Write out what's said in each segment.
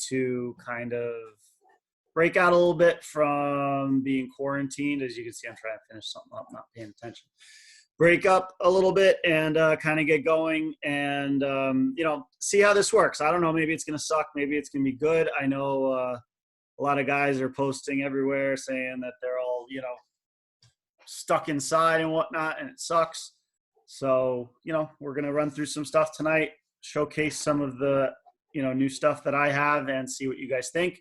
to kind of break out a little bit from being quarantined. As you can see, I'm trying to finish something up, not paying attention. Break up a little bit and kind of get going and, see how this works. I don't know. Maybe it's going to suck. Maybe it's going to be good. I know a lot of guys are posting everywhere saying that they're all, stuck inside and whatnot, and it sucks. So, we're going to run through some stuff tonight, showcase some of the, new stuff that I have and see what you guys think.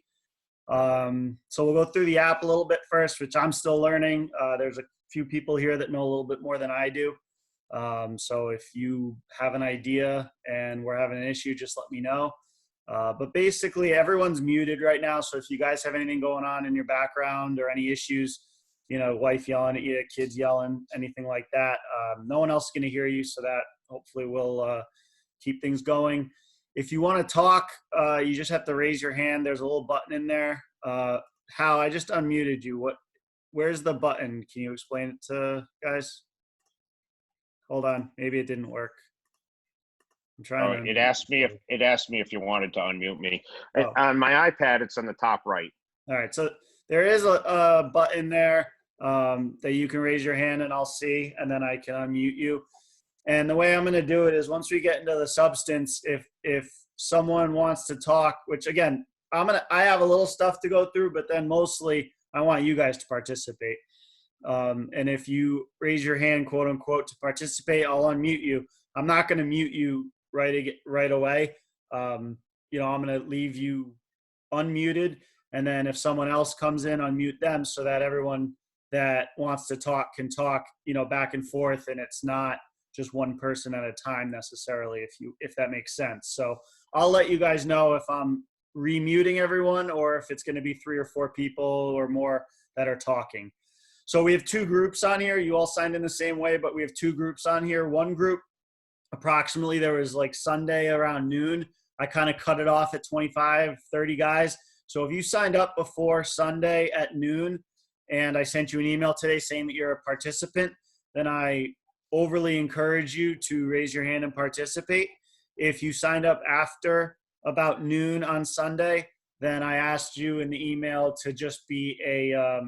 So we'll go through the app a little bit first, which I'm still learning. There's a few people here that know a little bit more than I do. So if you have an idea and we're having an issue, just let me know. But basically everyone's muted right now. So if you guys have anything going on in your background or any issues, wife yelling at you, kids yelling, anything like that, no one else is going to hear you. So that hopefully will keep things going. If you want to talk, you just have to raise your hand. There's a little button in there. Hal, I just unmuted you. Where's the button? Can you explain it to guys? Hold on. Maybe it didn't work. I'm trying to. It asked me if you wanted to unmute me. On my iPad, it's on the top right. All right. So there is a button there that you can raise your hand and I'll see, and then I can unmute you. And the way I'm going to do it is once we get into the substance, if someone wants to talk, which again, I have a little stuff to go through, but then mostly I want you guys to participate. And if you raise your hand, quote unquote, to participate, I'll unmute you. I'm not going to mute you right away. I'm going to leave you unmuted. And then if someone else comes in, unmute them so that everyone that wants to talk can talk, back and forth. And it's not just one person at a time necessarily, if that makes sense. So I'll let you guys know if I'm remuting everyone or if it's going to be 3 or 4 people or more that are talking. So we have 2 groups on here. You all signed in the same way, but we have 2 groups on here. One group, approximately, there was like Sunday around noon. I kind of cut it off at 25, 30 guys. So if you signed up before Sunday at noon and I sent you an email today saying that you're a participant, then I overly encourage you to raise your hand and participate. If you signed up after about noon on Sunday, then I asked you in the email to just be a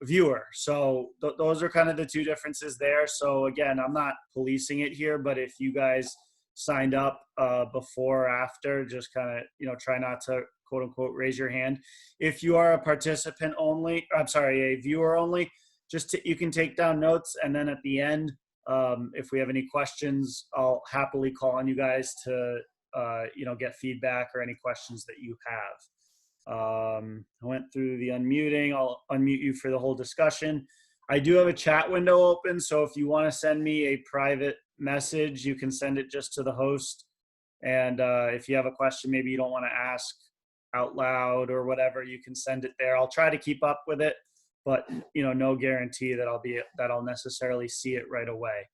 viewer. So those are kind of the 2 differences there. So again, I'm not policing it here, but if you guys signed up before or after, just kind of, try not to quote unquote raise your hand. If you are a participant only, a viewer only, you can take down notes, and then at the end, if we have any questions, I'll happily call on you guys to, get feedback or any questions that you have. I went through the unmuting. I'll unmute you for the whole discussion. I do have a chat window open, so if you want to send me a private message, you can send it just to the host. And if you have a question, maybe you don't want to ask out loud or whatever, you can send it there. I'll try to keep up with it, but no guarantee that I'll necessarily see it right away.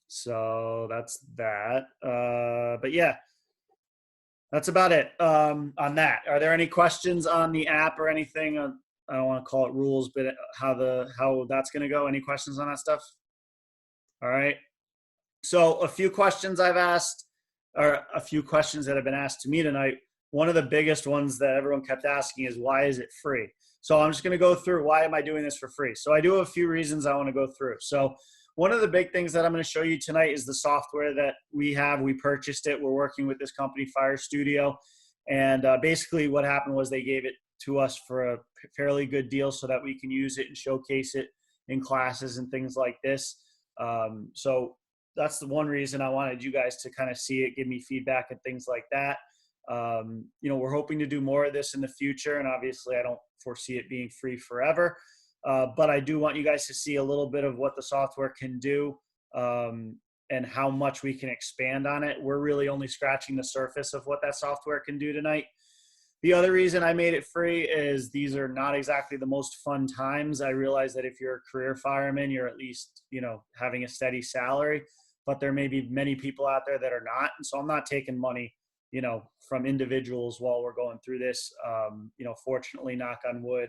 So that's that. But yeah, that's about it on that. Are there any questions on the app or anything? I don't want to call it rules, but how that's going to go. Any questions on that stuff? All right. So a few questions I've asked, or a few questions that have been asked to me tonight. One of the biggest ones that everyone kept asking is, why is it free? So I'm just going to go through, why am I doing this for free? So I do have a few reasons I want to go through. So one of the big things that I'm going to show you tonight is the software that we have. We purchased it. We're working with this company, Fire Studio. And basically what happened was they gave it to us for a fairly good deal so that we can use it and showcase it in classes and things like this. So that's the one reason I wanted you guys to kind of see it, give me feedback and things like that. We're hoping to do more of this in the future, and obviously I don't foresee it being free forever. But I do want you guys to see a little bit of what the software can do and how much we can expand on it. We're really only scratching the surface of what that software can do tonight. The other reason I made it free is these are not exactly the most fun times. I realize that if you're a career fireman, you're at least, having a steady salary, but there may be many people out there that are not. And so I'm not taking money, from individuals while we're going through this. Fortunately, knock on wood,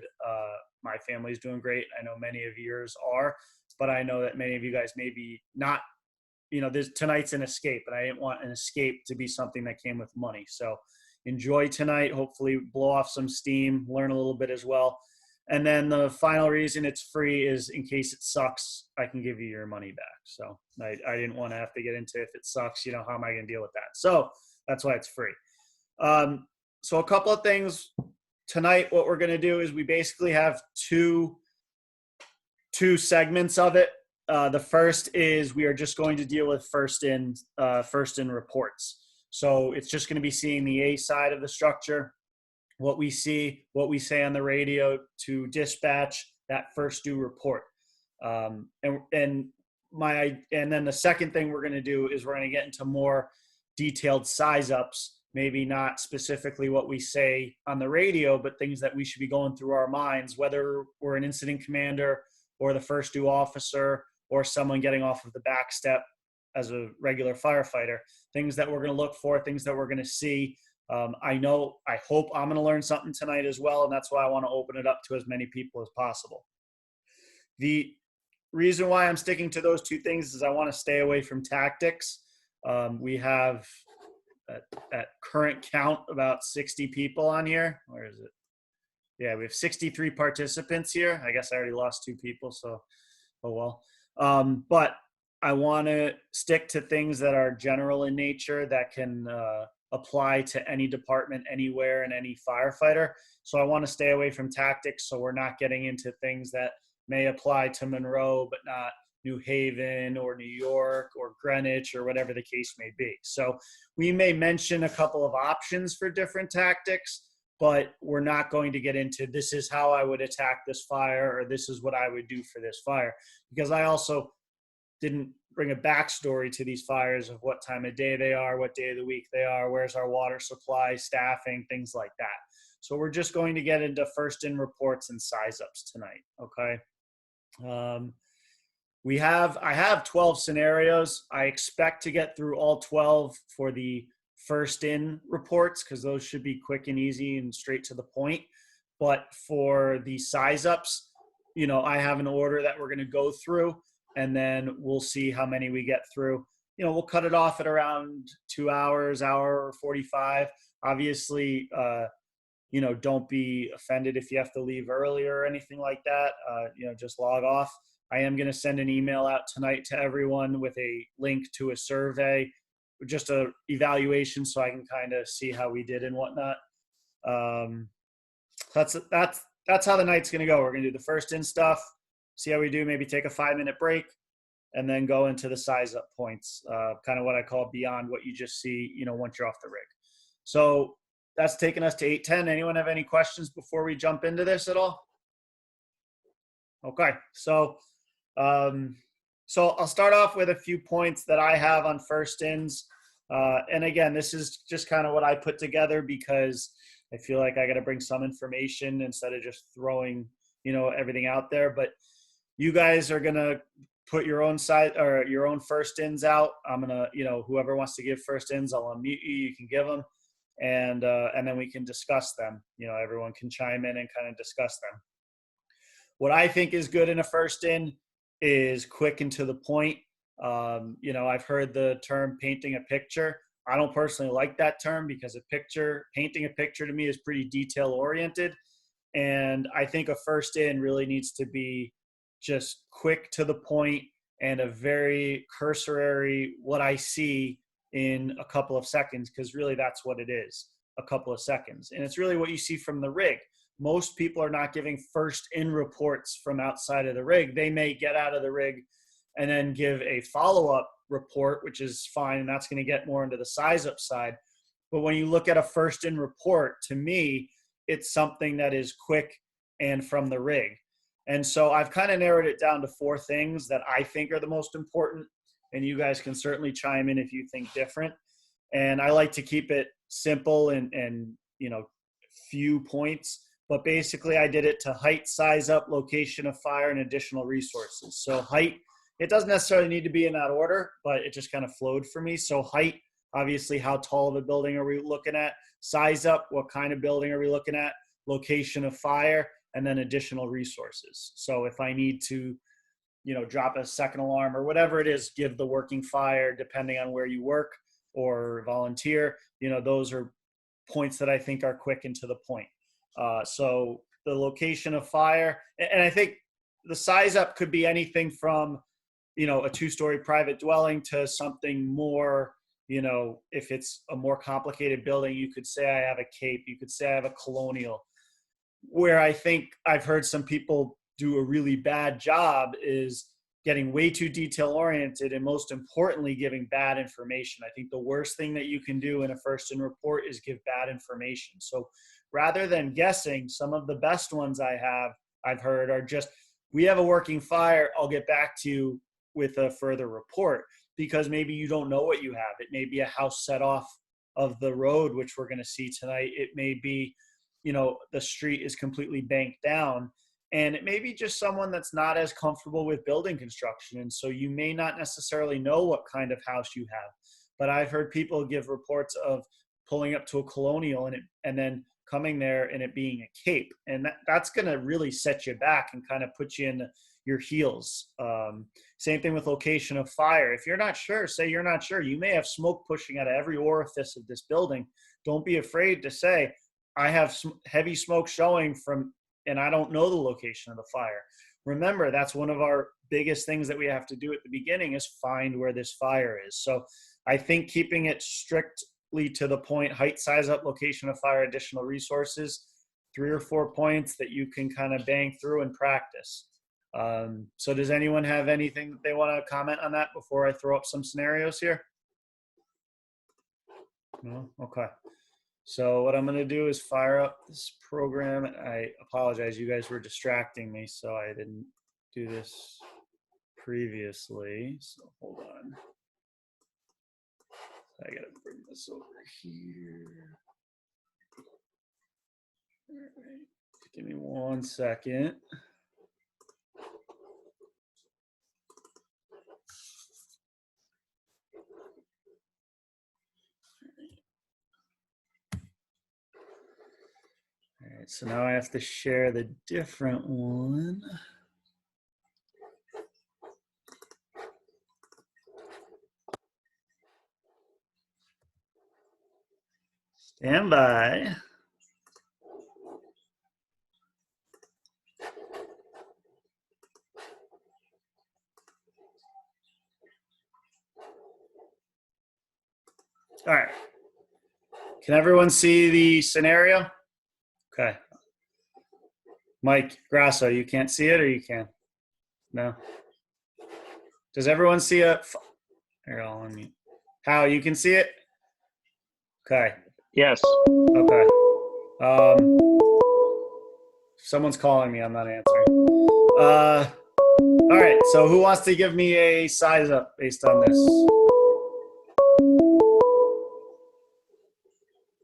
my family's doing great. I know many of yours are, but I know that many of you guys may be not tonight's an escape, and I didn't want an escape to be something that came with money. So enjoy tonight, hopefully blow off some steam, learn a little bit as well. And then the final reason it's free is in case it sucks, I can give you your money back. So I didn't want to have to get into if it sucks, how am I going to deal with that? So that's why it's free. So a couple of things tonight. What we're going to do is we basically have two segments of it. The first is we are just going to deal with first in reports. So it's just going to be seeing the A side of the structure, what we see, what we say on the radio to dispatch that first due report. And then the second thing we're going to do is we're going to get into more detailed size ups, maybe not specifically what we say on the radio, but things that we should be going through our minds, whether we're an incident commander or the first due officer or someone getting off of the back step as a regular firefighter, things that we're going to look for, things that we're going to see. I hope I'm going to learn something tonight as well, and that's why I want to open it up to as many people as possible. The reason why I'm sticking to those two things is I want to stay away from tactics. We have, at current count, about 60 people on here. Where is it? Yeah, we have 63 participants here. I guess I already lost 2 people, so oh well. But I want to stick to things that are general in nature that can apply to any department, anywhere, and any firefighter. So I want to stay away from tactics, so we're not getting into things that may apply to Monroe, but not New Haven or New York or Greenwich or whatever the case may be. So we may mention a couple of options for different tactics, but we're not going to get into this is how I would attack this fire or this is what I would do for this fire, because I also didn't bring a backstory to these fires of what time of day they are, what day of the week they are, where's our water supply, staffing, things like that. So we're just going to get into first in reports and size ups tonight. Okay. I have 12 scenarios. I expect to get through all 12 for the first in reports, because those should be quick and easy and straight to the point. But for the size ups, I have an order that we're going to go through, and then we'll see how many we get through. We'll cut it off at around 2 hours, hour or 45. Obviously, don't be offended if you have to leave early or anything like that. Just log off. I am going to send an email out tonight to everyone with a link to a survey, just a evaluation, so I can kind of see how we did and whatnot. That's how the night's going to go. We're going to do the first in stuff, see how we do, maybe take a 5-minute break, and then go into the size up points, kind of what I call beyond what you just see, once you're off the rig. So that's taking us to 8:10. Anyone have any questions before we jump into this at all? Okay. So I'll start off with a few points that I have on first ins. And again, this is just kind of what I put together because I feel like I got to bring some information instead of just throwing, everything out there. But you guys are going to put your own side or your own first ins out. I'm going to, whoever wants to give first ins, I'll unmute you. You can give them. And then we can discuss them. Everyone can chime in and kind of discuss them. What I think is good in a first in is quick and to the point. I've heard the term painting a picture. I don't personally like that term because painting a picture to me is pretty detail oriented. And I think a first in really needs to be just quick to the point and a very cursory what I see in a couple of seconds, because really that's what it is, a couple of seconds. And it's really what you see from the rig. Most people are not giving first in reports from outside of the rig. They may get out of the rig and then give a follow-up report, which is fine, and that's going to get more into the size up side. But when you look at a first in report, to me, it's something that is quick and from the rig. And so I've kind of narrowed it down to 4 things that I think are the most important, and you guys can certainly chime in if you think different. And I like to keep it simple and few points. But basically, I did it to height, size up, location of fire, and additional resources. So height, it doesn't necessarily need to be in that order, but it just kind of flowed for me. So height, obviously, how tall of a building are we looking at? Size up, what kind of building are we looking at? Location of fire, and then additional resources. So if I need to, drop a second alarm or whatever it is, give the working fire, depending on where you work or volunteer. Those are points that I think are quick and to the point. So the location of fire, and I think the size up could be anything from, a 2-story private dwelling to something more, if it's a more complicated building, you could say I have a cape, you could say I have a colonial. Where I think I've heard some people do a really bad job is getting way too detail oriented, and most importantly, giving bad information. I think the worst thing that you can do in a first in report is give bad information. So rather than guessing, some of the best ones I've heard are just, we have a working fire, I'll get back to you with a further report, because maybe you don't know what you have. It may be a house set off of the road, which we're going to see tonight. It may be, the street is completely banked down, and it may be just someone that's not as comfortable with building construction. And so you may not necessarily know what kind of house you have, but I've heard people give reports of pulling up to a colonial and then coming there and it being a cape. And that's going to really set you back and kind of put you in your heels. Same thing with location of fire. If you're not sure, say you're not sure. You may have smoke pushing out of every orifice of this building. Don't be afraid to say, I have heavy smoke showing from, and I don't know the location of the fire. Remember, that's one of our biggest things that we have to do at the beginning is find where this fire is. So I think keeping it strictly to the point, height, size up, location of fire, additional resources, 3 or 4 points that you can kind of bang through and practice. So does anyone have anything that they want to comment on that before I throw up some scenarios here? No? Okay. So what I'm going to do is fire up this program. I apologize. You guys were distracting me, so I didn't do this previously. So hold on. I got to bring this over here. All right. Give me 1 second. All right, so now I have to share the different one. Stand by. All right. Can everyone see the scenario? Okay. Mike Grasso, you can't see it or you can? No. Does everyone see it? Here, I'll unmute. How, you can see it? Okay. Yes. Okay. Someone's calling me. I'm not answering. All right. So who wants to give me a size up based on this?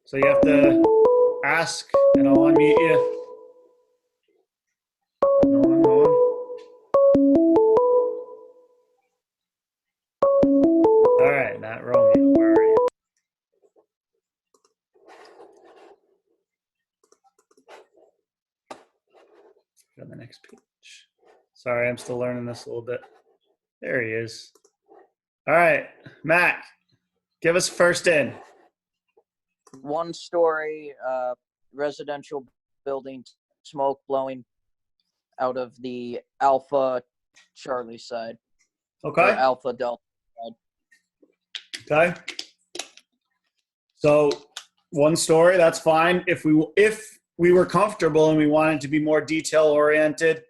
So you have to ask, and I'll unmute you. No one, no one. All right, Matt Romeo, where are you? On the next page. Sorry, I'm still learning this a little bit. There he is. All right, Matt, give us first in. 1-story residential building, smoke blowing out of the Alpha Charlie side. Okay. Alpha Delta side. Okay. So 1 story, that's fine. If we were comfortable and we wanted to be more detail oriented,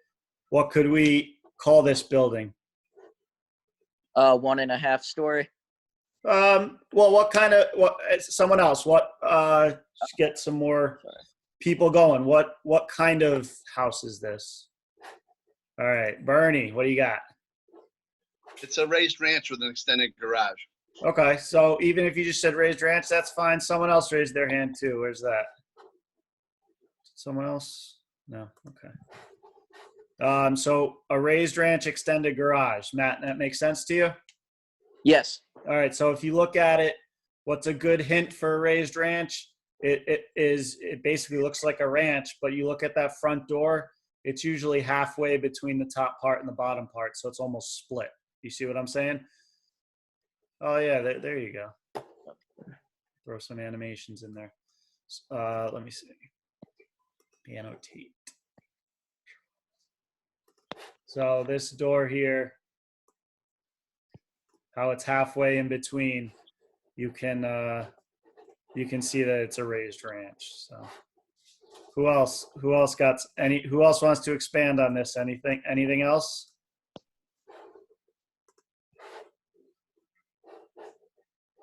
what could we call this building? 1.5 story. Well, someone else, get some more people going. What kind of house is this? All right, Bernie, what do you got? It's a raised ranch with an extended garage. Okay, so even if you just said raised ranch, that's fine. Someone else raised their hand too. Where's that? Someone else? No, okay. So a raised ranch, extended garage. Matt, that makes sense to you? Yes. All right, so if you look at it, what's a good hint for a raised ranch? It basically looks like a ranch, but you look at that front door, it's usually halfway between the top part and the bottom part, so it's almost split. You see what I'm saying? Oh yeah, there you go. Throw some animations in there. Let me see. Annotate. So this door here, how it's halfway in between, you can see that it's a raised ranch. So who else wants to expand on this? Anything else?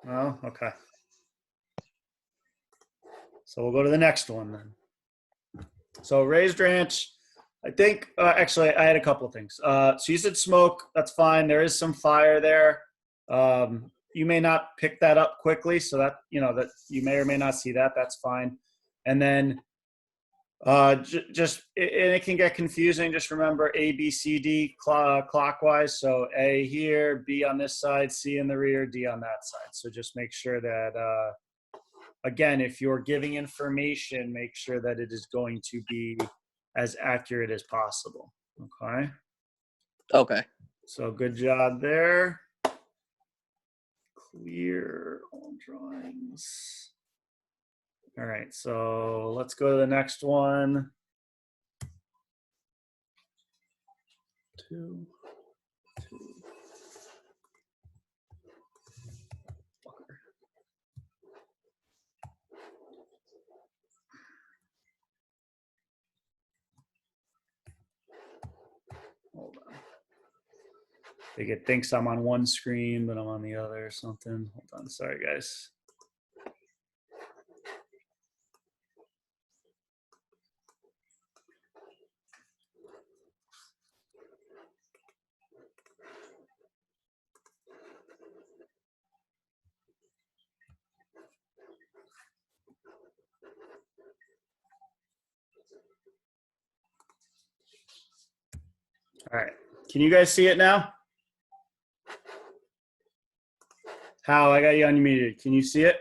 No? Okay. So we'll go to the next one then. So raised ranch, I think, actually I had a couple of things. So you said smoke, that's fine. There is some fire there. You may not pick that up quickly, so that, that you may or may not see that, that's fine. And then and it can get confusing. Just remember A, B, C, D clockwise. So A here, B on this side, C in the rear, D on that side. So just make sure that, again, if you're giving information, make sure that it is going to be as accurate as possible. Okay. Okay. So good job there. Clear all drawings. All right, so let's go to the next one. 2, 2. Hold on. I think it thinks I'm on one screen, but I'm on the other or something. Hold on, sorry guys. All right, can you guys see it now? Hal, I got you unmuted. Can you see it?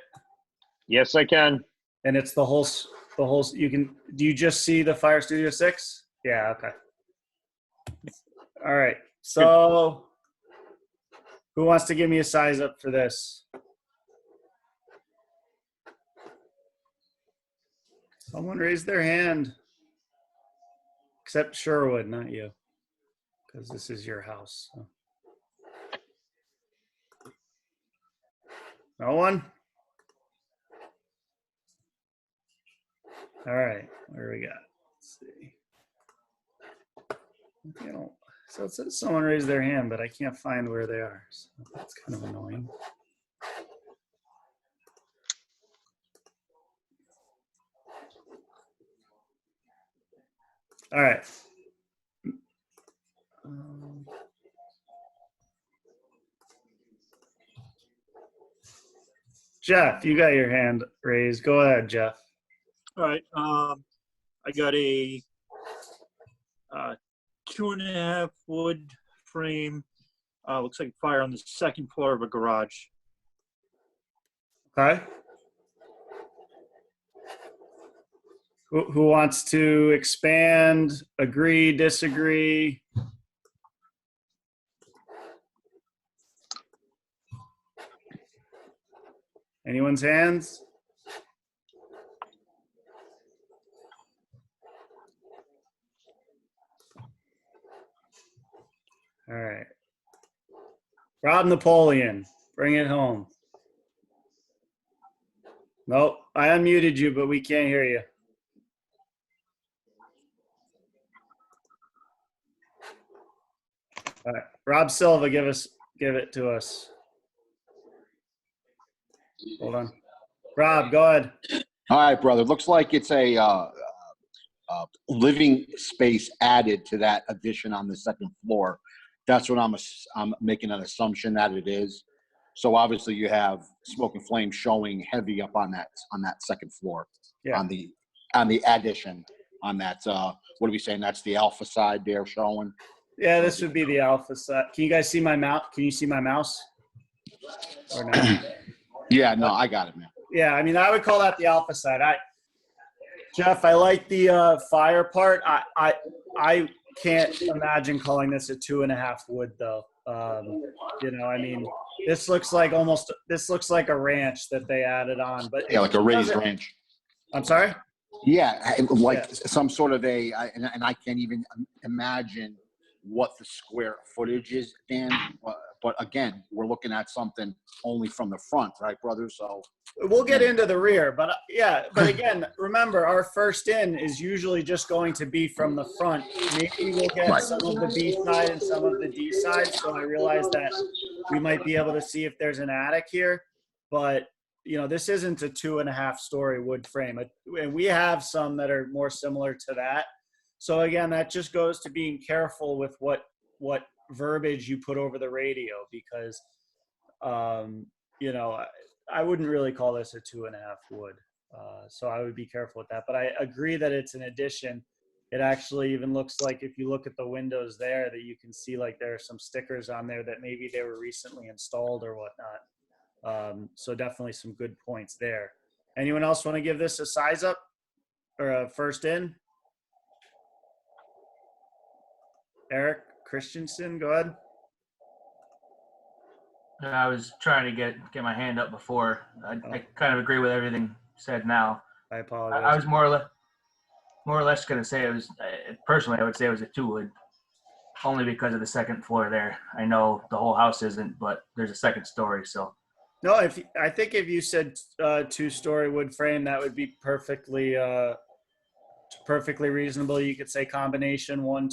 Yes, I can. And it's the whole, do you just see the Fire Studio 6? Yeah, okay. All right, so who wants to give me a size up for this? Someone raise their hand. Except Sherwood, not you, because this is your house. So. No one? All right, what do we got? Let's see. So it says someone raised their hand, but I can't find where they are. So that's kind of annoying. All right. Jeff, you got your hand raised. Go ahead, Jeff. All right. I got a 2.5 wood frame. Looks like fire on the second floor of a garage. Okay. Who wants to expand, agree, disagree? Anyone's hands? All right. Rob Napoleon, bring it home. Nope, I unmuted you, but we can't hear you. All right, Rob Silva, give it to us. Hold on. Rob, go ahead. All right, brother. Looks like it's a living space added to that addition on the second floor. That's what I'm making an assumption that it is. So obviously you have smoke and flame showing heavy up on that second floor. Yeah. On the addition on that. What are we saying? That's the alpha side there showing. Yeah, this would be the alpha side. Can you guys see my mouse? Can you see my mouse? Or no? Yeah, no, I got it, man. Yeah, I mean, I would call that the alpha side. Jeff, I like the fire part. I can't imagine calling this a 2.5 wood though. I mean, this looks like a ranch that they added on, but Yeah, like a raised doesn't- ranch. I'm sorry. Yeah, like Yeah. some sort of and I can't even imagine what the square footage is, Dan. But again, we're looking at something only from the front, right, brother? So We'll get into the rear, but but again, remember our first in is usually just going to be from the front. Maybe we'll get Right. some of the B side and some of the D side. So I realize that we might be able to see if there's an attic here, but this isn't a 2.5 story wood frame. And we have some that are more similar to that. So again, that just goes to being careful with what verbiage you put over the radio, because, I wouldn't really call this a 2.5 wood. So I would be careful with that. But I agree that it's an addition. It actually even looks like, if you look at the windows there, that you can see like there are some stickers on there that maybe they were recently installed or whatnot. So definitely some good points there. Anyone else want to give this a size up or a first in? Eric Christensen, go ahead. I was trying to get my hand up before. I kind of agree with everything said now. I apologize. I was more or less going to say it was, personally, I would say it was a 2 wood, only because of the second floor there. I know the whole house isn't, but there's a second story, so. No, I think if you said 2-story wood frame, that would be perfectly reasonable. You could say combination 1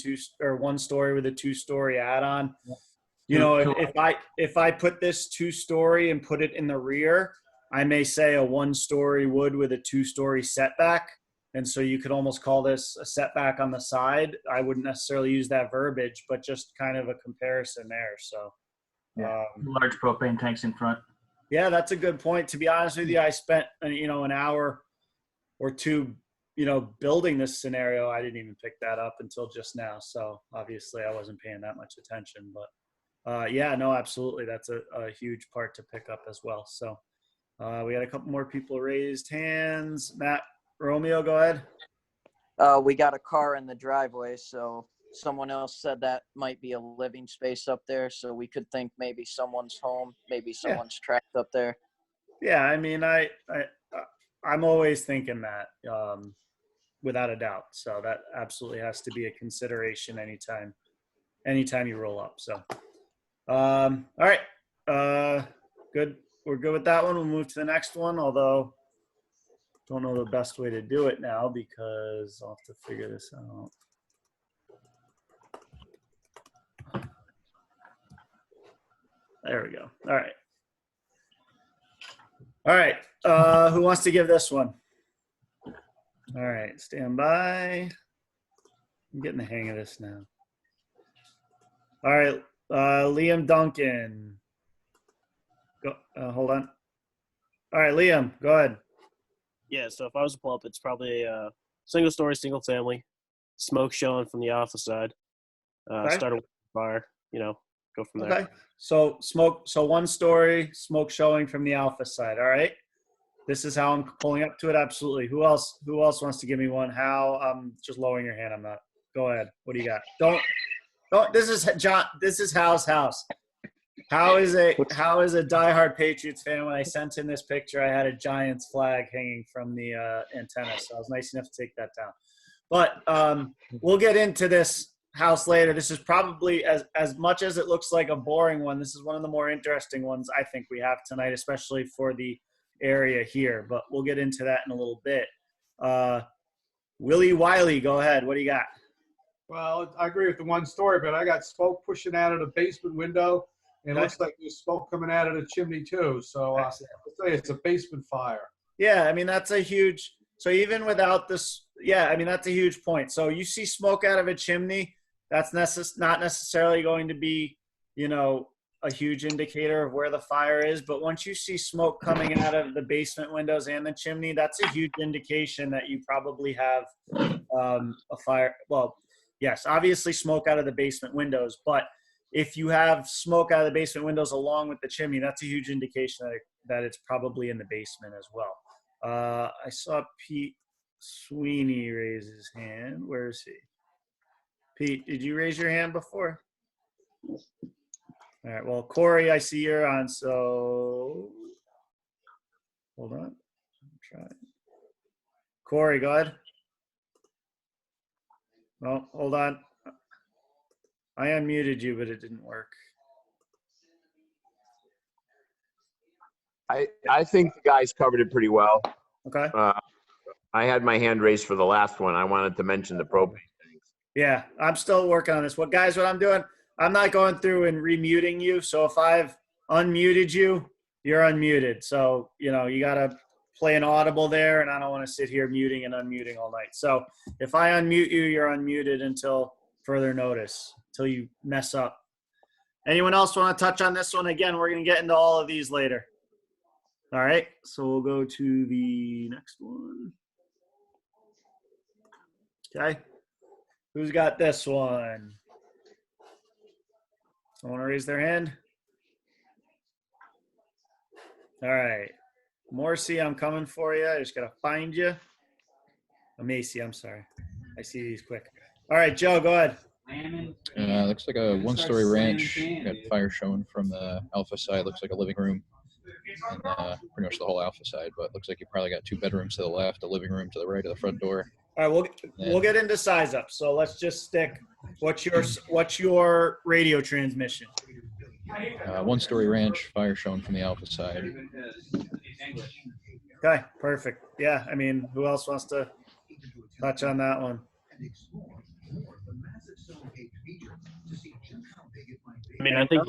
story with a 2-story add-on. If I put this 2-story and put it in the rear, I may say a 1-story wood with a 2-story setback. And so you could almost call this a setback on the side. I wouldn't necessarily use that verbiage, but just kind of a comparison there. So, large propane tanks in front. Yeah, that's a good point. To be honest with you, I spent, an hour or two, building this scenario. I didn't even pick that up until just now. So obviously I wasn't paying that much attention, but no, absolutely. That's a huge part to pick up as well. So we got a couple more people raised hands. Matt, Romeo, go ahead. We got a car in the driveway, so someone else said that might be a living space up there. So we could think maybe someone's home, maybe someone's trapped up there. Yeah, I mean, I'm always thinking that, without a doubt. So that absolutely has to be a consideration anytime you roll up. So, all right, good. We're good with that one. We'll move to the next one, although don't know the best way to do it now because I'll have to figure this out. There we go. All right. All right. Who wants to give this one? All right. Stand by. I'm getting the hang of this now. All right. Liam Duncan. Go. Hold on. All right, Liam, go ahead. Yeah, so if I was to pull up, it's probably a single story, single family, smoke showing from the alpha side. Okay. Start with fire, go from there. Okay. So 1 story, smoke showing from the alpha side. All right. This is how I'm pulling up to it. Absolutely. Who else wants to give me one? How? Just lowering your hand. I'm not. Go ahead. What do you got? Don't. This is John. This is Hal's house. How is a diehard Patriots fan? When I sent in this picture, I had a Giants flag hanging from the antenna, so I was nice enough to take that down. But we'll get into this house later. This is probably, as much as it looks like a boring one, this is one of the more interesting ones I think we have tonight, especially for the area here. But we'll get into that in a little bit. Willie Wiley, go ahead. What do you got? Well, I agree with the 1 story, but I got smoke pushing out of the basement window. And it looks like there's smoke coming out of the chimney too. So I'll say it's a basement fire. Yeah, I mean, that's a huge – so even without this – yeah, I mean, that's a huge point. So you see smoke out of a chimney, that's not necessarily going to be, a huge indicator of where the fire is. But once you see smoke coming out of the basement windows and the chimney, that's a huge indication that you probably have a fire. Well, yes, obviously smoke out of the basement windows, but – if you have smoke out of the basement windows along with the chimney, that's a huge indication that it's probably in the basement as well. I saw Pete Sweeney raise his hand. Where is he? Pete, did you raise your hand before? All right. Well, Corey, I see you're on. So hold on. Try. Corey, go ahead. Oh, hold on. I unmuted you, but it didn't work. I think the guys covered it pretty well. Okay. I had my hand raised for the last one. I wanted to mention the propane tanks. Yeah, I'm still working on this. What I'm doing, I'm not going through and remuting you. So if I've unmuted you, you're unmuted. So, you got to play an audible there, and I don't want to sit here muting and unmuting all night. So if I unmute you, you're unmuted until further notice, until you mess up. Anyone else want to touch on this one? Again, we're going to get into all of these later. All right, so we'll go to the next one. Okay, who's got this one? Someone raise their hand? All right. Morrissey, I'm coming for you. I just got to find you. Macy, I'm sorry. I see these quick. All right, Joe, go ahead. Looks like a one-story ranch. Got fire showing from the alpha side. Looks like a living room. And pretty much the whole alpha side, but looks like you probably got 2 bedrooms to the left, a living room to the right of the front door. All right, we'll get into size up. So let's just stick. What's your radio transmission? One-story ranch, fire showing from the alpha side. Okay, perfect. Yeah, I mean, who else wants to touch on that one? I mean, I think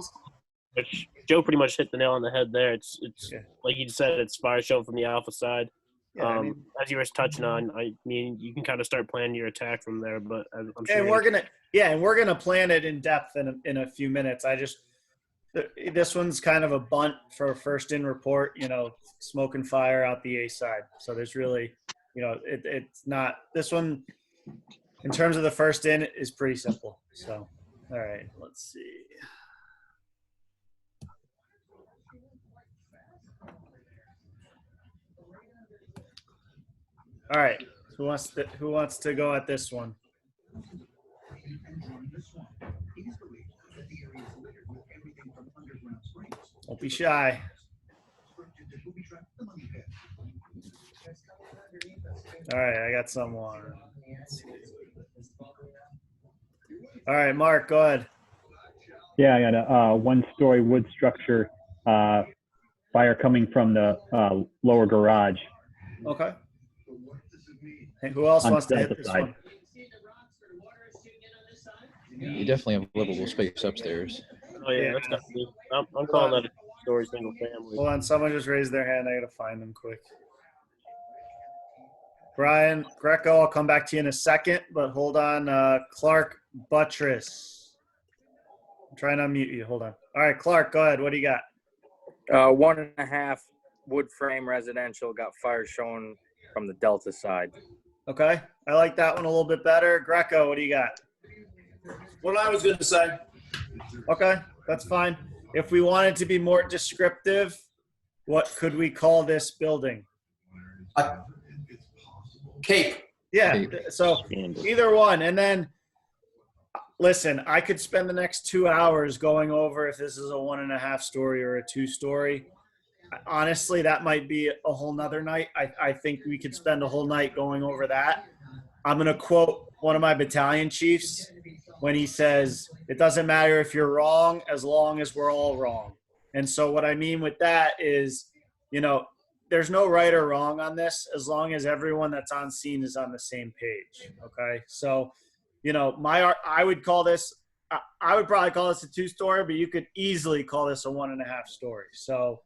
Joe pretty much hit the nail on the head there. It's like you said, it's fire shown from the alpha side. Yeah, as you were touching on, I mean, you can kind of start planning your attack from there. But I'm sure. And we're gonna plan it in depth in a few minutes. This one's kind of a bunt for first in report. Smoke and fire out the A side. So there's really, it's not this one. In terms of the first in, is pretty simple. So, all right, let's see. All right, who wants to go at this one? Don't be shy. All right, I got someone. All right, Mark, go ahead. Yeah, I got a one-story wood structure, fire coming from the lower garage. Okay. And who else wants to hit this one? You definitely have livable space upstairs. Oh yeah, that's definitely. I'm calling that a story single family. Hold on, someone just raised their hand. I gotta find them quick. Brian Greco, I'll come back to you in a second, but hold on. Clark Buttress. I'm trying to unmute you. Hold on. All right, Clark, go ahead. What do you got? 1.5 wood frame residential, got fire shown from the Delta side. Okay, I like that one a little bit better. Greco, what do you got? What I was going to say. Okay, that's fine. If we wanted to be more descriptive, what could we call this building? Cape. Yeah, Cape. So either one. And then, listen, I could spend the next 2 hours going over if this is a 1.5 story or a 2 story. Honestly, that might be a whole nother night. I think we could spend a whole night going over that. I'm going to quote one of my battalion chiefs when he says, it doesn't matter if you're wrong as long as we're all wrong. And so what I mean with that is, there's no right or wrong on this as long as everyone that's on scene is on the same page. Okay. So, I would call this, I would probably call this a 2-story, but you could easily call this a 1.5 story. So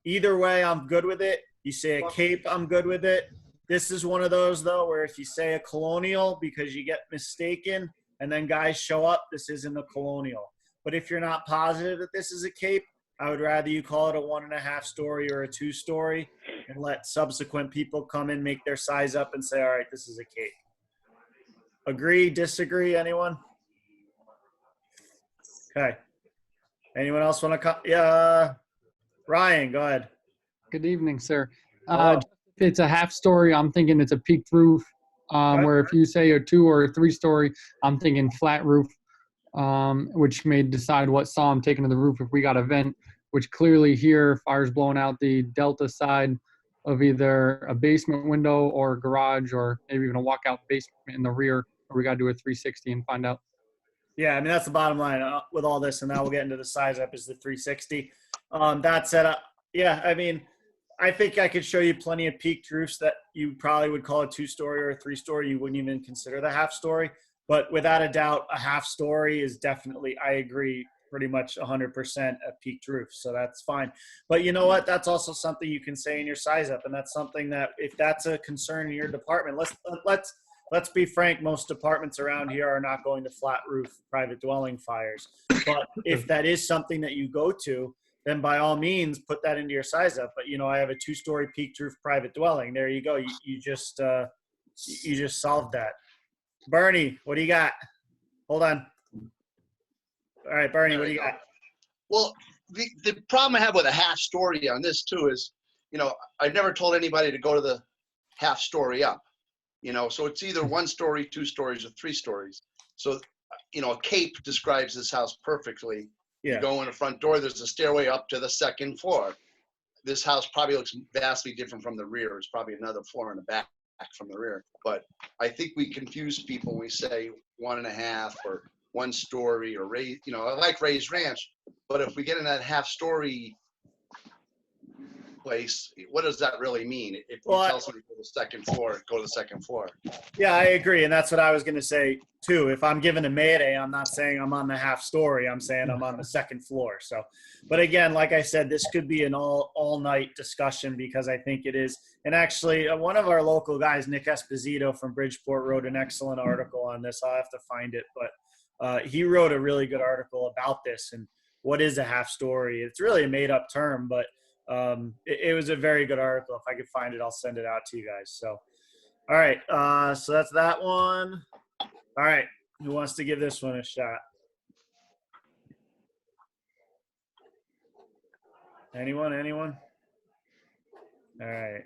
either way, I'm good with it. You say a cape, I'm good with it. This is one of those, though, where if you say a colonial because you get mistaken and then guys show up, this isn't a colonial. But if you're not positive that this is a cape, I would rather you call it a 1.5 story or a 2 story and let subsequent people come in, make their size up and say, all right, this is a cape. Agree, disagree, anyone? Okay. Anyone else want to come? Yeah. Ryan, go ahead. Good evening, sir. Hello. it's a half story, I'm thinking it's a peaked roof. Where if you say a 2 or a 3 story, I'm thinking flat roof, which may decide what saw I'm taking to the roof if we got a vent, which clearly here fire's blowing out the delta side of either a basement window or a garage or maybe even a walkout basement in the rear, or we got to do a 360 and find out. Yeah, I mean, that's the bottom line with all this, and now we'll get into the size up is the 360. That said, yeah, I mean, I think I could show you plenty of peaked roofs that you probably would call a 2-story or a 3-story. You wouldn't even consider the half story. But without a doubt, a half story is definitely, I agree, pretty much 100% a peaked roof. So that's fine. But you know what? That's also something you can say in your size up. And that's something that if that's a concern in your department, let's be frank, most departments around here are not going to flat roof private dwelling fires. But if that is something that you go to, then by all means put that into your size up. But I have a 2-story peaked roof private dwelling. There you go. You just solved that. Bernie, what do you got? Hold on. All right, Bernie, what do you got? Well, the problem I have with a half story on this too is, I've never told anybody to go to the half story up, so it's either 1 story, 2 stories, or 3 stories. So, a cape describes this house perfectly. Yeah. You go in the front door, there's a stairway up to the 2nd floor. This house probably looks vastly different from the rear. There's probably another floor in the back from the rear. But I think we confuse people when we say 1.5 or 1 story or raised, I like raised ranch, but if we get in that half story place, what does that really mean? If you tell somebody to go to the 2nd floor, go to the 2nd floor. Yeah, I agree. And that's what I was going to say too. If I'm given a mayday, I'm not saying I'm on the half story. I'm saying I'm on the 2nd floor. So, but again, like I said, this could be an all night discussion because I think it is. And actually one of our local guys, Nick Esposito from Bridgeport, wrote an excellent article on this. I'll have to find it, but he wrote a really good article about this and what is a half story. It's really a made up term, but it was a very good article. If I could find it, I'll send it out to you guys. So, all right. So that's that one. All right. Who wants to give this one a shot? Anyone? All right.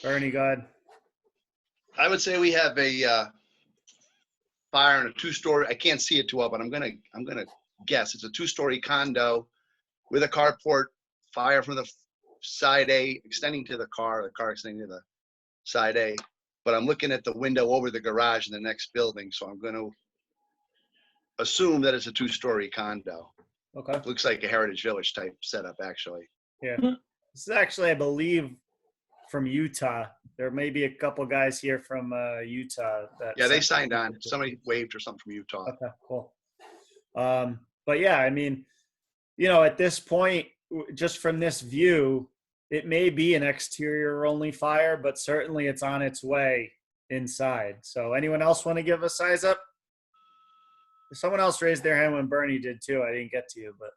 Bernie, go ahead. I would say we have a fire in a 2-story. I can't see it too well, but I'm gonna guess it's a 2-story condo with a carport. Fire from the side A extending to the car extending to the side A. But I'm looking at the window over the garage in the next building, so I'm going to assume that it's a 2-story condo. Okay. Looks like a Heritage Village type setup, actually. Yeah. This is actually, I believe, from Utah. There may be a couple guys here from Utah. Yeah, they signed on. Somebody waved or something from Utah. Okay, cool. But yeah, I mean, at this point, just from this view, it may be an exterior only fire, but certainly it's on its way inside. So anyone else want to give a size up? Someone else raised their hand when Bernie did too. I didn't get to you, but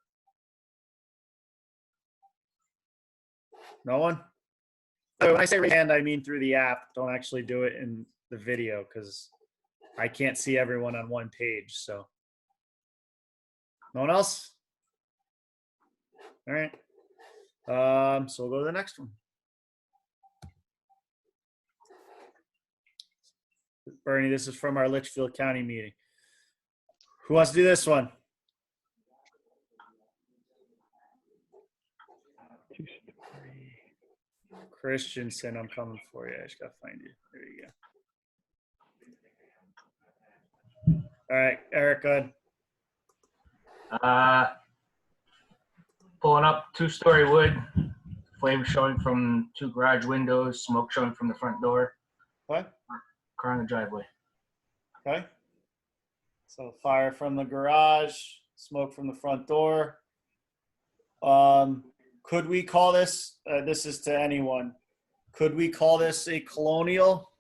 no one? When I say raise hand, I mean through the app. Don't actually do it in the video because I can't see everyone on one page. So no one else? All right. So we'll go to the next one. Bernie, this is from our Litchfield County meeting. Who wants to do this one? Christensen, I'm coming for you. I just got to find you. There you go. All right, Eric, go ahead. Pulling up 2-story wood, flames showing from 2 garage windows, smoke showing from the front door. What? Car in the driveway. Okay. So fire from the garage, smoke from the front door. Could we call this, this is to anyone, could we call this a colonial,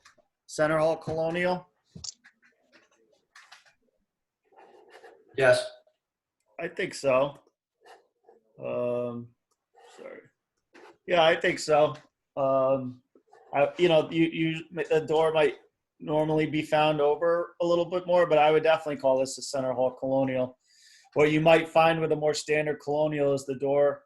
Center Hall colonial? Yes. I think so. Sorry. Yeah, I think so. The door might normally be found over a little bit more, but I would definitely call this a Center Hall colonial. What you might find with a more standard colonial is the door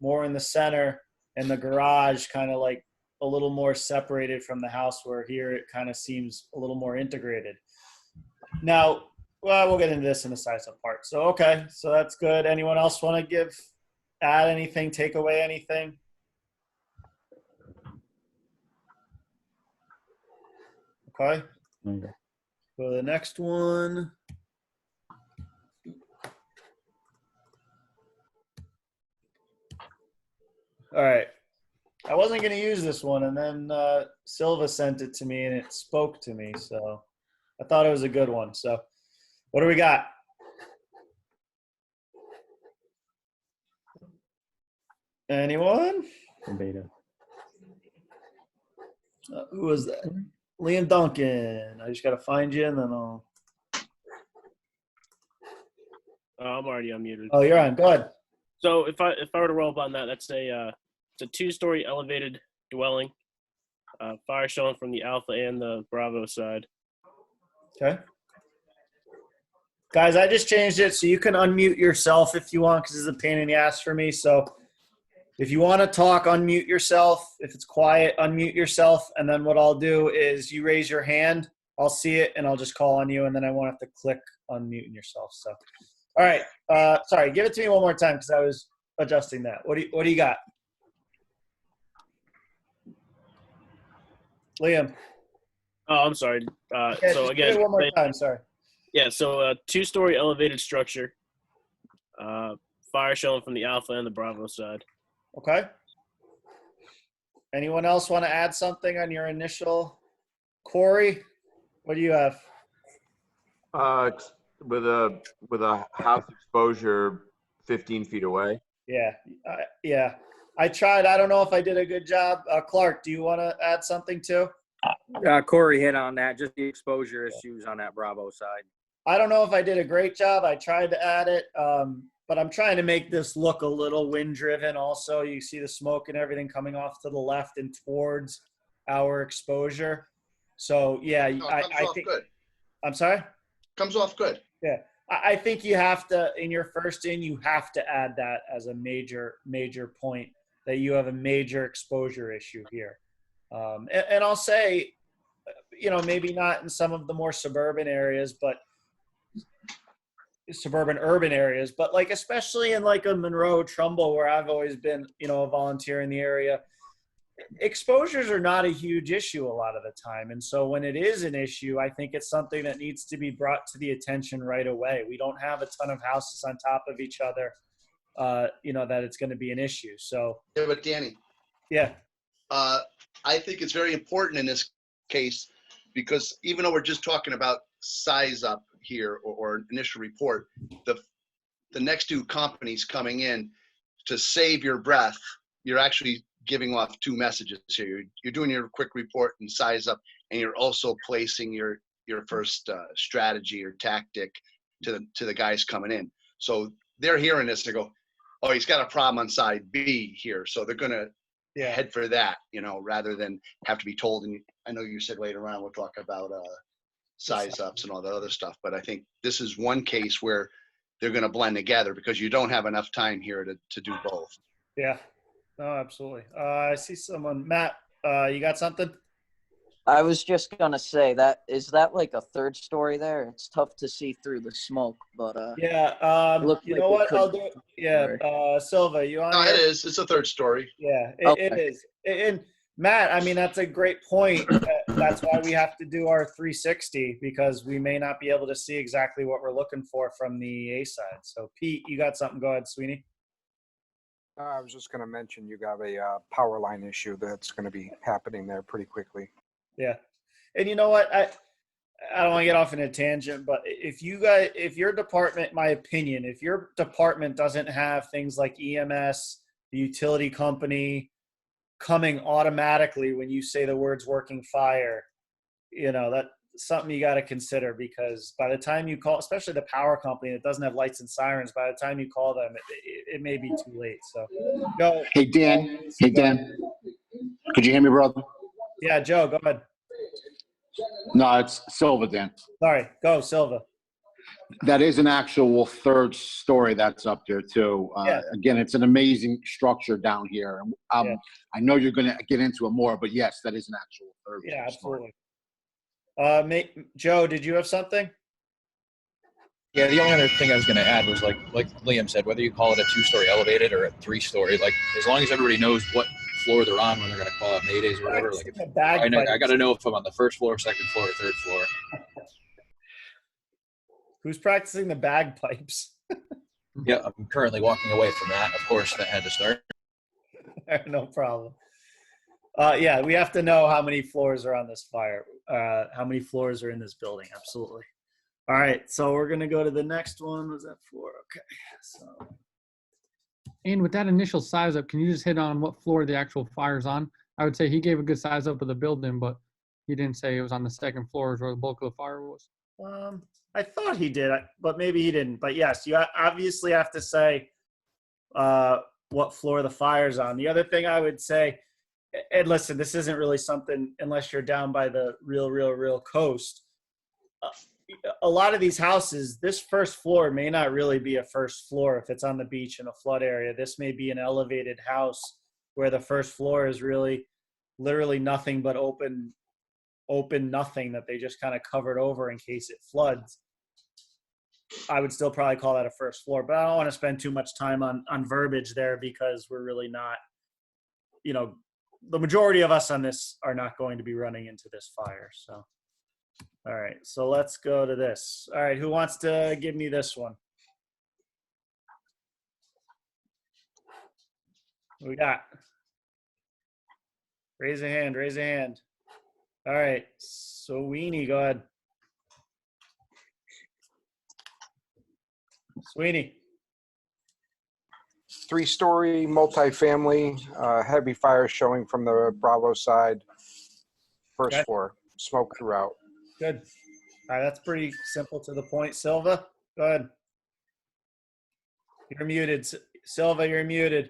more in the center, and the garage kind of like a little more separated from the house, where here it kind of seems a little more integrated. Now, well, we'll get into this in the size up part. So, okay, so that's good. Anyone else want to add anything, take away anything? Okay. Go to the next one. All right. I wasn't going to use this one, and then Silva sent it to me, and it spoke to me. So I thought it was a good one. So what do we got? Anyone? Beta. Who was that? Liam Duncan. I just got to find you, and then I'll. I'm already unmuted. Oh, you're on. Go ahead. So if I were to roll up on that, that's it's a 2-story elevated dwelling. Fire showing from the Alpha and the Bravo side. Okay. Guys, I just changed it so you can unmute yourself if you want, because it's a pain in the ass for me. So if you want to talk, unmute yourself. If it's quiet, unmute yourself. And then what I'll do is you raise your hand. I'll see it, and I'll just call on you, and then I won't have to click unmuting yourself. So, all right. Sorry, give it to me one more time because I was adjusting that. What do you got? Liam. Oh, I'm sorry. Okay, so again, one more time. Sorry. Yeah, so a 2-story elevated structure. Fire showing from the Alpha and the Bravo side. Okay. Anyone else want to add something on your initial? Corey, what do you have? With a house exposure 15 feet away. Yeah. Yeah. I tried. I don't know if I did a good job. Clark, do you want to add something too? Corey hit on that, just the exposure issues on that Bravo side. I don't know if I did a great job. I tried to add it, but I'm trying to make this look a little wind-driven also. You see the smoke and everything coming off to the left and towards our exposure. So, yeah, No, it comes I off think good. – I'm sorry? Comes off good. Yeah. I think you have to – in your first in, you have to add that as a major point, that you have a major exposure issue here. And I'll say, maybe not in some of the more suburban areas, but suburban urban areas, but like especially in like a Monroe, Trumbull, where I've always been, a volunteer in the area, exposures are not a huge issue a lot of the time. And so when it is an issue, I think it's something that needs to be brought to the attention right away. We don't have a ton of houses on top of each other, that it's going to be an issue. So yeah, but Danny, yeah, I think it's very important in this case, because even though we're just talking about size up here or initial report, the next two companies coming in, to save your breath, you're actually giving off two messages here. You're doing your quick report and size up, and you're also placing your first strategy or tactic to the guys coming in. So they're hearing this, they go, oh, he's got a problem on side B here. So they're going to head for that, rather than have to be told. And I know you said later on we'll talk about size ups and all that other stuff, but I think this is one case where they're going to blend together because you don't have enough time here to do both. Yeah, no, absolutely. I see someone, Matt, you got something? I was just gonna say is that like a third story there? It's tough to see through the smoke, but yeah. You know what? I'll do. Yeah, Silva, you on? No, it is. It's a third story. Yeah, it is. And Matt, I mean, that's a great point. That's why we have to do our 360, because we may not be able to see exactly what we're looking for from the A side. So, Pete, you got something? Go ahead, Sweeney. I was just going to mention you got a power line issue that's going to be happening there pretty quickly. Yeah. And you know what? I don't want to get off in a tangent, but if your department, my opinion, if your department doesn't have things like EMS, the utility company coming automatically when you say the words working fire, that's something you got to consider, because by the time you call, especially the power company that doesn't have lights and sirens, by the time you call them, it may be too late. So go. Hey, Dan. Could you hear me, brother? Yeah, Joe, go ahead. No, it's Silva, Dan. Sorry, go, Silva. That is an actual third story that's up there too. Yeah. Again, it's an amazing structure down here. Yeah. I know you're going to get into it more, but yes, that is an actual third Yeah, story. absolutely. Joe, did you have something? Yeah, the only other thing I was going to add was like Liam said, whether you call it a 2-story elevated or a 3-story, like as long as everybody knows what floor they're on when they're going to call out maydays or whatever. Like, I got to know if I'm on the first floor, second floor, or third floor. Who's practicing the bagpipes? Yeah, I'm currently walking away from that. Of course, that had to start. No problem. Yeah, we have to know how many floors are on this fire. How many floors are in this building? Absolutely. All right, so we're gonna go to the next one. Was that floor? Okay. So. And with that initial size up, can you just hit on what floor the actual fire's on? I would say he gave a good size up of the building, but he didn't say it was on the second floor where the bulk of the fire was. I thought he did, but maybe he didn't. But yes, you obviously have to say what floor the fire's on. The other thing I would say, and listen, this isn't really something unless you're down by the real coast. A lot of these houses, this first floor may not really be a first floor if it's on the beach in a flood area. This may be an elevated house where the first floor is really literally nothing but open nothing that they just kind of covered over in case it floods. I would still probably call that a first floor, but I don't want to spend too much time on verbiage there because we're really not, the majority of us on this are not going to be running into this fire. So, all right, so let's go to this. All right, who wants to give me this one? What we got? Raise a hand, raise a hand. All right, so Sweeney, go ahead. Sweeney. 3-story multifamily, heavy fire showing from the Bravo side, first floor, smoke throughout. Good. All right, that's pretty simple to the point. Silva, go ahead. You're muted. Silva, you're muted.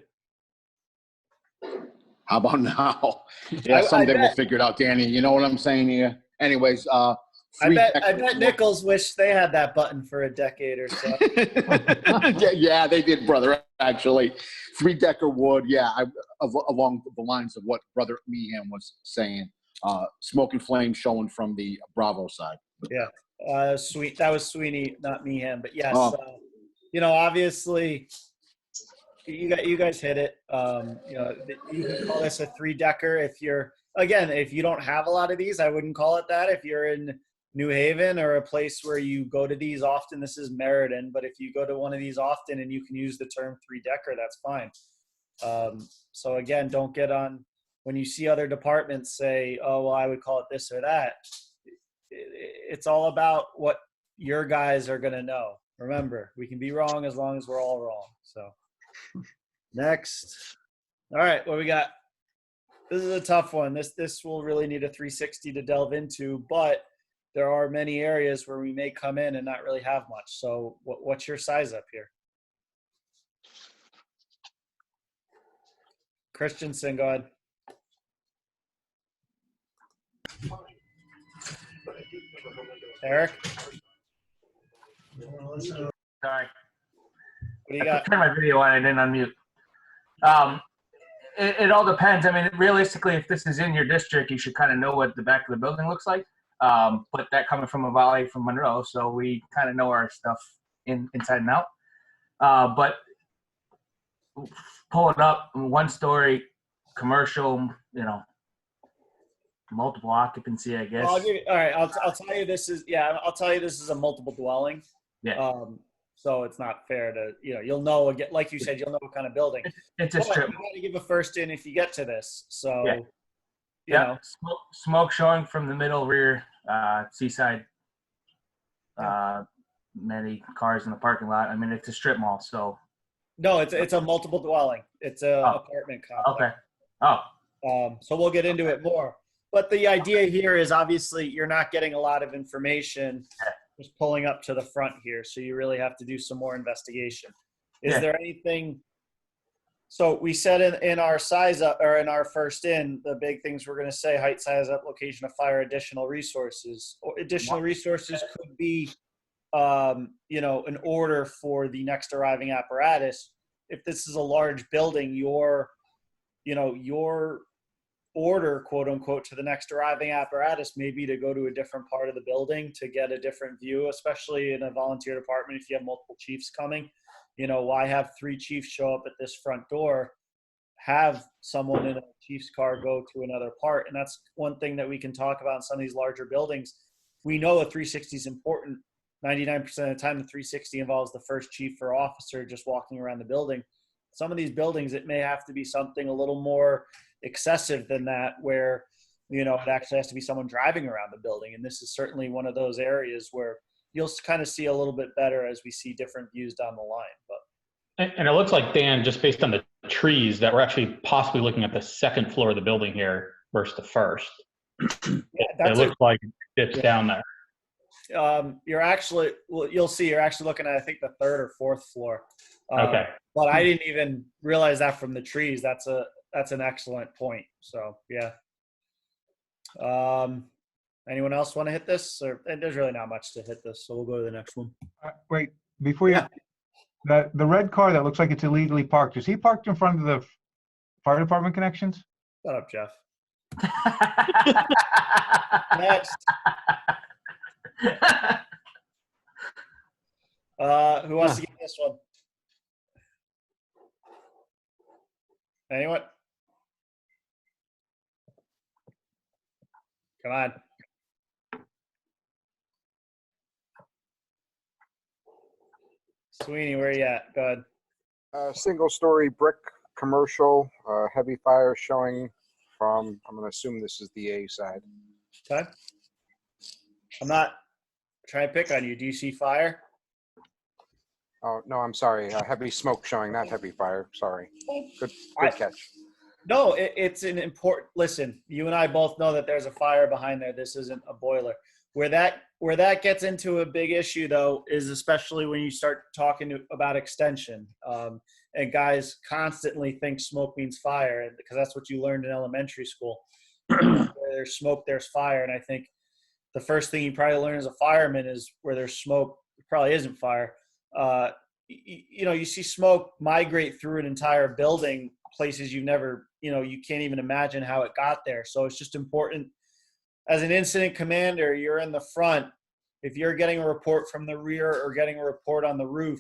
How about now? Yeah, someday we'll figure it out, Danny. You know what I'm saying here? Anyways, I bet Nichols wished they had that button for a decade or so. Yeah, they did, brother, actually. 3-decker wood, yeah, along the lines of what Brother Meehan was saying. Smoke and flame showing from the Bravo side. Yeah, that was Sweeney, not Meehan, but yes, obviously you guys hit it. You can call this a 3-decker if you don't have a lot of these. I wouldn't call it that. If you're in New Haven or a place where you go to these often, this is Meriden, but if you go to one of these often and you can use the term 3-decker, that's fine. So again, don't get on when you see other departments say, oh, well, I would call it this or that. It's all about what your guys are going to know. Remember, we can be wrong as long as we're all wrong. So next. All right, what we got? This is a tough one. This will really need a 360 to delve into, but there are many areas where we may come in and not really have much. So what's your size up here? Christensen, go ahead. Eric? Sorry. What do you I got? turned my video on. I didn't unmute. It all depends. I mean, realistically, if this is in your district, you should kind of know what the back of the building looks like. But that coming from a valley from Monroe, so we kind of know our stuff inside and out. But pull it up, 1-story commercial, multiple occupancy, I guess. Well, I'll tell you this is a multiple dwelling. Yeah. So it's not fair to, you'll know, again, like you said, you'll know what kind of building. It's a strip. You got to give a first in if you get to this. So, yeah. Smoke showing from the middle rear, seaside. Many cars in the parking lot. I mean, it's a strip mall, so. No, it's a multiple dwelling. It's a apartment complex. Okay. So we'll get into it more. But the idea here is obviously you're not getting a lot of information just pulling up to the front here. So you really have to do some more investigation. Is there anything? So we said in our size up or in our first the big things we're going to say: height, size up, location of fire, additional resources. Or additional resources could be an order for the next arriving apparatus. If this is a large building, your order, quote unquote, to the next arriving apparatus may be to go to a different part of the building to get a different view, especially in a volunteer department. If you have multiple chiefs coming, why have 3 chiefs show up at this front door? Have someone in a chief's car go to another part. And that's one thing that we can talk about in some of these larger buildings. We know a 360 is important. 99% of the time, the 360 involves the first chief or officer just walking around the building. Some of these buildings, it may have to be something a little more excessive than that, where, it actually has to be someone driving around the building. And this is certainly one of those areas where you'll kind of see a little bit better as we see different views down the line. And it looks like, Dan, just based on the trees, that we're actually possibly looking at the second floor of the building here versus the first. It looks like it's down there. You'll see, you're actually looking at, I think, the 3rd or 4th floor. Okay. But I didn't even realize that from the trees. That's an excellent point. So, yeah. Anyone else want to hit this? And there's really not much to hit this, so we'll go to the next one. Wait, before you, the red car that looks like it's illegally parked, is he parked in front of the fire department connections? Shut up, Jeff. Next. Who wants to get this one? Anyone? Come on. Sweeney, where you at? Go ahead. Single-story brick commercial, heavy fire showing from, I'm going to assume this is the A side. Okay. I'm not trying to pick on you. Do you see fire? Oh, no, I'm sorry. Heavy smoke showing, not heavy fire. Sorry. Good catch. No, it's an important, listen, you and I both know that there's a fire behind there. This isn't a boiler. Where that gets into a big issue, though, is especially when you start talking about extension. And guys constantly think smoke means fire, because that's what you learned in elementary school. Where there's smoke, there's fire. And I think the first thing you probably learn as a fireman is where there's smoke, it probably isn't fire. You see smoke migrate through an entire building, places you've never, you can't even imagine how it got there. So it's just important. As an incident commander, you're in the front. If you're getting a report from the rear or getting a report on the roof,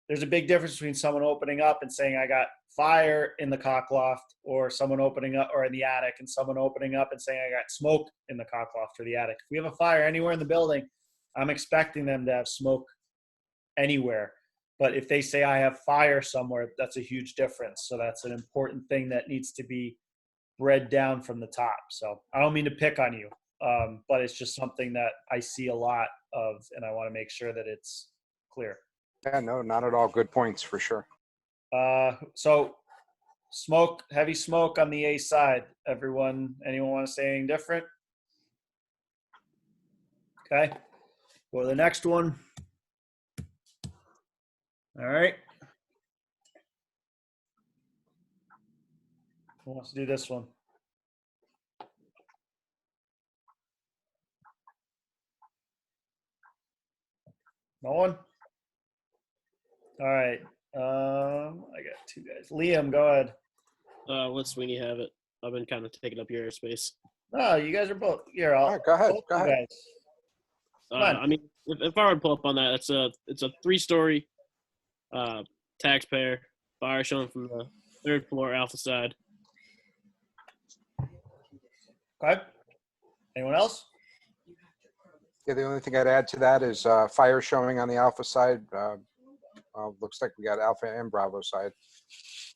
there's a big difference between someone opening up and saying, I got fire in the cockloft, or someone opening up, or in the attic, and someone opening up and saying, I got smoke in the cockloft or the attic. If we have a fire anywhere in the building, I'm expecting them to have smoke anywhere. But if they say I have fire somewhere, that's a huge difference. So that's an important thing that needs to be bred down from the top. So I don't mean to pick on you, but it's just something that I see a lot of, and I want to make sure that it's clear. Yeah, no, not at all. Good points for sure. So smoke, heavy smoke on the A side. Anyone want to say anything different? Okay. Go to the next one. All right. Who wants to do this one? No one? All right. I got 2 guys. Liam, go ahead. Let Sweeney have it. I've been kind of taking up your airspace. No, you guys are both. You're all. Right, go ahead. Go ahead. I mean, if I were to pull up on that, it's a 3-story taxpayer fire showing from the 3rd floor alpha side. Okay. Anyone else? Yeah, the only thing I'd add to that is fire showing on the alpha side. Looks like we got alpha and bravo side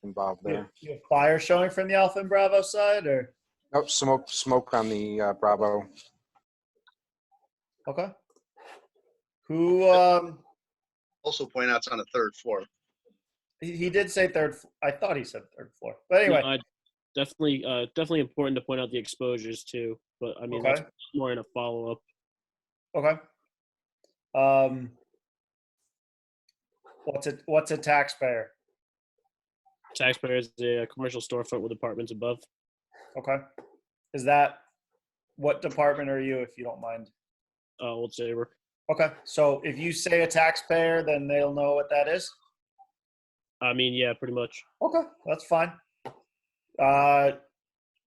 involved there. You have fire showing from the alpha and bravo side, or? Nope, smoke on the bravo. Okay. Who also point out it's on the 3rd floor. He did say 3rd. I thought he said 3rd floor. But anyway. No, definitely important to point out the exposures too. But I mean, Okay. That's more in a follow-up. Okay. What's a taxpayer? Taxpayer is a commercial storefront with apartments above. Okay. Is that, what department are you, if you don't mind? Old Sabre. Okay, so if you say a taxpayer, then they'll know what that is? I mean, yeah, pretty much. Okay, that's fine.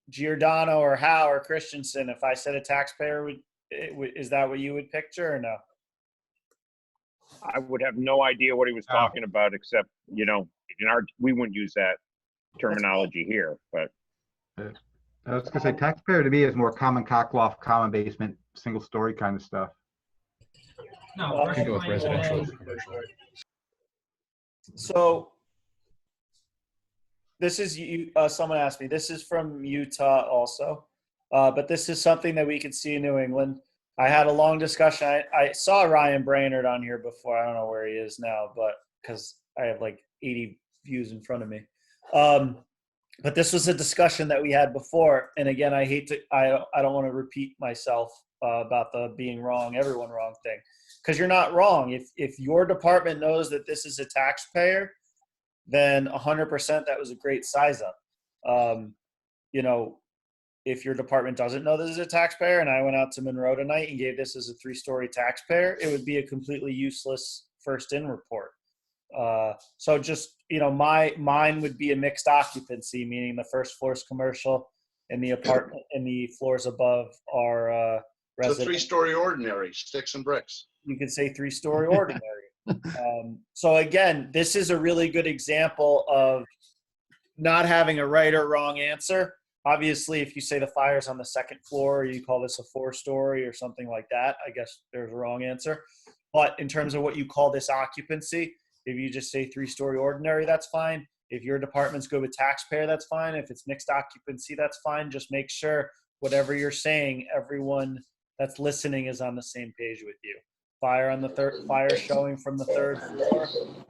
Giordano or Howe or Christensen, if I said a taxpayer, is that what you would picture or no? I would have no idea what he was talking about, except, you know, we wouldn't use that terminology here, but. I was gonna say taxpayer to me is more common cockloft, common basement, single story kind of stuff. No, I can go with residential or commercial. So this is someone asked me, this is from Utah also, but this is something that we could see in New England. I had a long discussion. I saw Ryan Brainerd on here before. I don't know where he is now, but because I have like 80 views in front of me. But this was a discussion that we had before. And again, I don't want to repeat myself about the being wrong, everyone wrong thing. Because you're not wrong. If your department knows that this is a taxpayer, then 100% that was a great size up. You know, if your department doesn't know this is a taxpayer, and I went out to Monroe tonight and gave this as a 3-story taxpayer, it would be a completely useless first in report. So just, you know, mine would be a mixed occupancy, meaning the first floor is commercial and the apartment and the floors above are residential. So 3-story ordinary, sticks and bricks. You could say 3-story ordinary. So again, this is a really good example of not having a right or wrong answer. Obviously, if you say the fire's on the second floor, you call this a 4-story or something like that, I guess there's a wrong answer. But in terms of what you call this occupancy, if you just say 3-story ordinary, that's fine. If your department's good with taxpayer, that's fine. If it's mixed occupancy, that's fine. Just make sure whatever you're saying, everyone that's listening is on the same page with you. Fire on the fire showing from the 3rd floor.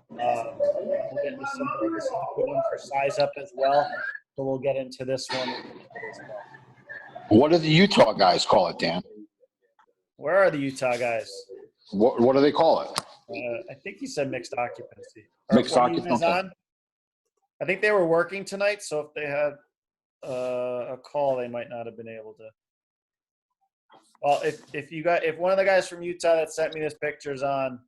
We'll get into some of this one for size up as well. So we'll get into this one as well. What do the Utah guys call it, Dan? Where are the Utah guys? What do they call it? I think he said mixed occupancy. Mixed occupancy. I think they were working tonight, so if they had a call, they might not have been able to. Well, if one of the guys from Utah that sent me this picture is on,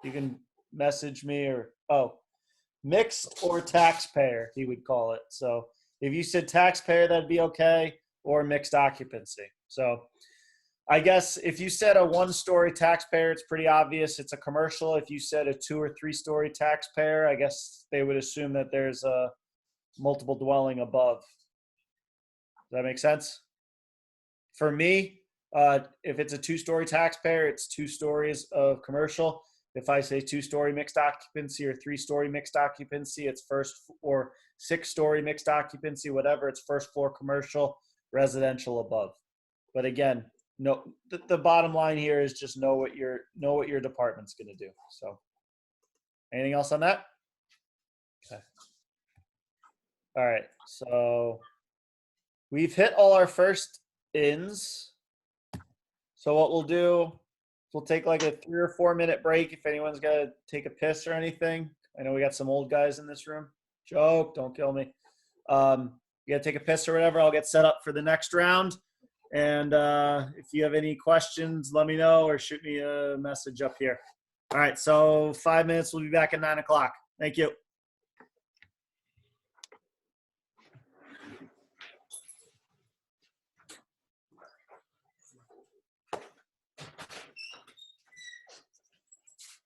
you can message me or mixed or taxpayer, he would call it. So if you said taxpayer, that'd be okay, or mixed occupancy. So I guess if you said a 1-story taxpayer, it's pretty obvious it's a commercial. If you said a 2 or 3-story taxpayer, I guess they would assume that there's a multiple dwelling above. Does that make sense? For me, if it's a 2-story taxpayer, it's 2 stories of commercial. If I say 2-story mixed occupancy or 3-story mixed occupancy, it's first or 6-story mixed occupancy, whatever. It's first floor commercial, residential above. But again, no, the bottom line here is just know what your department's going to do. So, anything else on that? Okay. All right. So we've hit all our first ins. So what we'll do, we'll take like a 3 or 4 minute break if anyone's got to take a piss or anything. I know we got some old guys in this room. Joke, don't kill me. You got to take a piss or whatever. I'll get set up for the next round. And if you have any questions, let me know or shoot me a message up here. All right, so 5 minutes. We'll be back at 9 o'clock. Thank you.